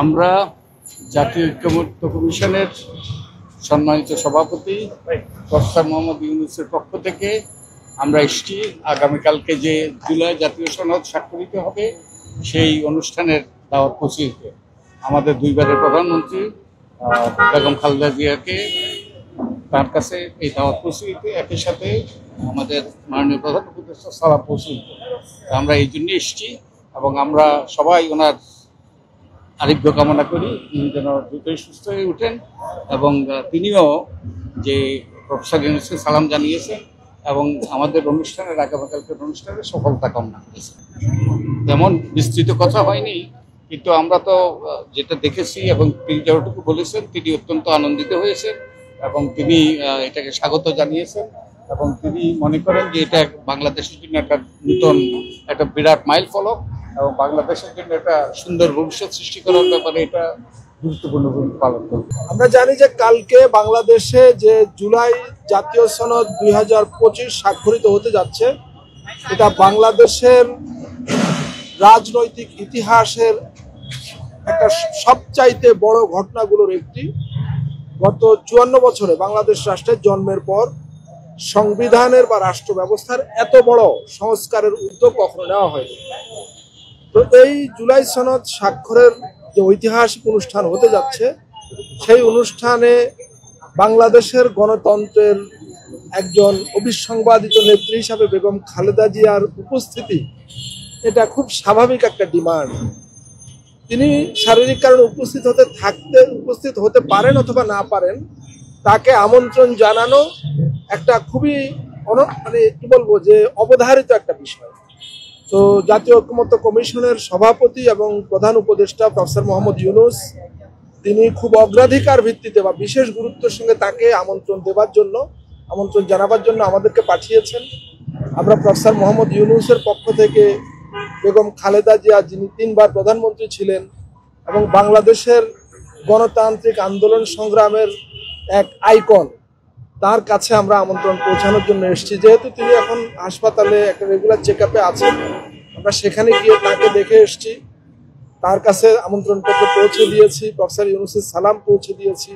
আমরা জাতীয় ঐক্যমত্য কমিশনের সম্মানিত সভাপতি প্রফেসর মোহাম্মদ ইউনূসের পক্ষ থেকে আমরা এসেছি আগামীকালকে যে জুলাই জাতীয় সনদ স্বাক্ষরিত হবে সেই অনুষ্ঠানের দাওয়াত পৌঁছে দিতে। আমাদের দুইবারের প্রধানমন্ত্রী বেগম খালেদা জিয়াকে তার কাছে এই দাওয়াত পৌঁছে দিতে, একই সাথে আমাদের মাননীয় প্রধান উপদেষ্টা সালাম পৌঁছে দিতে আমরা এই জন্য এসেছি এবং আমরা সবাই ওনার আরোগ্য কামনা করি, তিনি যেন দ্রুতই সুস্থ হয়ে উঠেন এবং তিনিও যে প্রফেসর ইউনূসকে সালাম জানিয়েছেন এবং আমাদের অনুষ্ঠানের আগামীকালকের অনুষ্ঠানে সফলতা কামনা করেছেন। তেমন বিস্তৃত কথা হয়নি, কিন্তু আমরা তো যেটা দেখেছি এবং তিনি যতটুকু বলেছেন তিনি অত্যন্ত আনন্দিত হয়েছেন এবং তিনি এটাকে স্বাগত জানিয়েছেন এবং তিনি মনে করেন যে এটা বাংলাদেশের জন্য একটা নতুন একটা বিরাট মাইল ফলক এবং বাংলাদেশের জন্য একটা সুন্দর ভবিষ্যৎ সৃষ্টি করার ব্যাপারে এটা গুরুত্বপূর্ণ ভূমিকা পালন করবে। আমরা জানি যে কালকে বাংলাদেশে যে জুলাই জাতীয় সনদ 2025 স্বাক্ষরিত হতে যাচ্ছে, এটা বাংলাদেশের রাজনৈতিক ইতিহাসের একটা সবচাইতে বড় ঘটনাগুলোর একটি। গত 54 বছরে বাংলাদেশ রাষ্ট্রের জন্মের পর সংবিধানের বা রাষ্ট্র ব্যবস্থার এত বড় সংস্কারের উদ্যোগ কখনো নেওয়া হয়নি। তো এই জুলাই সনদ স্বাক্ষরের যে ঐতিহাসিক অনুষ্ঠান হতে যাচ্ছে, সেই অনুষ্ঠানে বাংলাদেশের গণতন্ত্রের একজন অবিসংবাদিত নেত্রী হিসাবে বেগম খালেদা জিয়ার উপস্থিতি এটা খুব স্বাভাবিক একটা ডিমান্ড। তিনি শারীরিক কারণে উপস্থিত হতে পারেন অথবা না পারেন, তাকে আমন্ত্রণ জানানো একটা খুবই মানে কি বলবো যে অবধারিত একটা বিষয়। তো জাতীয় ঐক্যমত্য কমিশনের সভাপতি এবং প্রধান উপদেষ্টা প্রফেসর মোহাম্মদ ইউনূস তিনি খুব অগ্রাধিকার ভিত্তিতে বা বিশেষ গুরুত্বের সঙ্গে তাকে আমন্ত্রণ জানাবার জন্য আমাদেরকে পাঠিয়েছেন। আমরা প্রফেসর মোহাম্মদ ইউনূসের পক্ষ থেকে বেগম খালেদা জিয়া, যিনি 3 বার প্রধানমন্ত্রী ছিলেন এবং বাংলাদেশের গণতান্ত্রিক আন্দোলন সংগ্রামের এক আইকন, তার কাছে আমরা আমন্ত্রণ পৌঁছানোর জন্য এসেছি। যেহেতু তিনি এখন হাসপাতালে একটা রেগুলার চেক আপে আছেন, আমরা সেখানে গিয়ে তাকে দেখে এসেছি, তার কাছে আমন্ত্রণপত্র পৌঁছে দিয়েছি, প্রফেসর ইউনূসের সালাম পৌঁছে দিয়েছি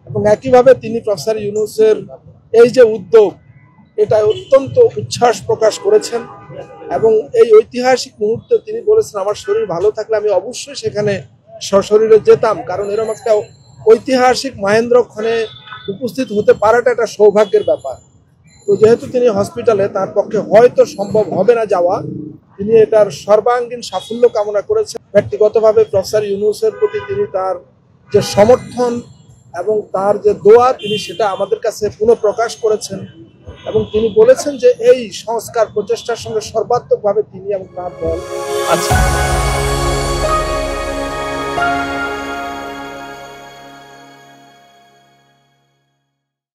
এবং একইভাবে তিনি প্রফেসর ইউনূসের এই যে উদ্যোগ এটা অত্যন্ত উচ্ছ্বাস প্রকাশ করেছেন এবং এই ঐতিহাসিক মুহূর্তে তিনি বলেছেন আমার শরীর ভালো থাকলে আমি অবশ্যই সেখানে সশরীরে যেতাম, কারণ এরকম একটা ঐতিহাসিক মহেন্দ্রক্ষণে উপস্থিত হতে পারাটা একটা সৌভাগ্যের ব্যাপার। তো যেহেতু তিনি হসপিটালে, তার পক্ষে হয়তো সম্ভব হবে না যাওয়া, তিনি এটার সর্বাঙ্গীন সাফল্য কামনা করেছেন। ব্যক্তিগতভাবে প্রফেসর ইউনূসের প্রতি তিনি তার যে সমর্থন এবং তার যে দোয়া তিনি সেটা আমাদের কাছে পুনঃপ্রকাশ করেছেন এবং তিনি বলেছেন যে এই সংস্কার প্রচেষ্টার সঙ্গে সর্বাত্মকভাবে তিনি এবং তার দল আছে।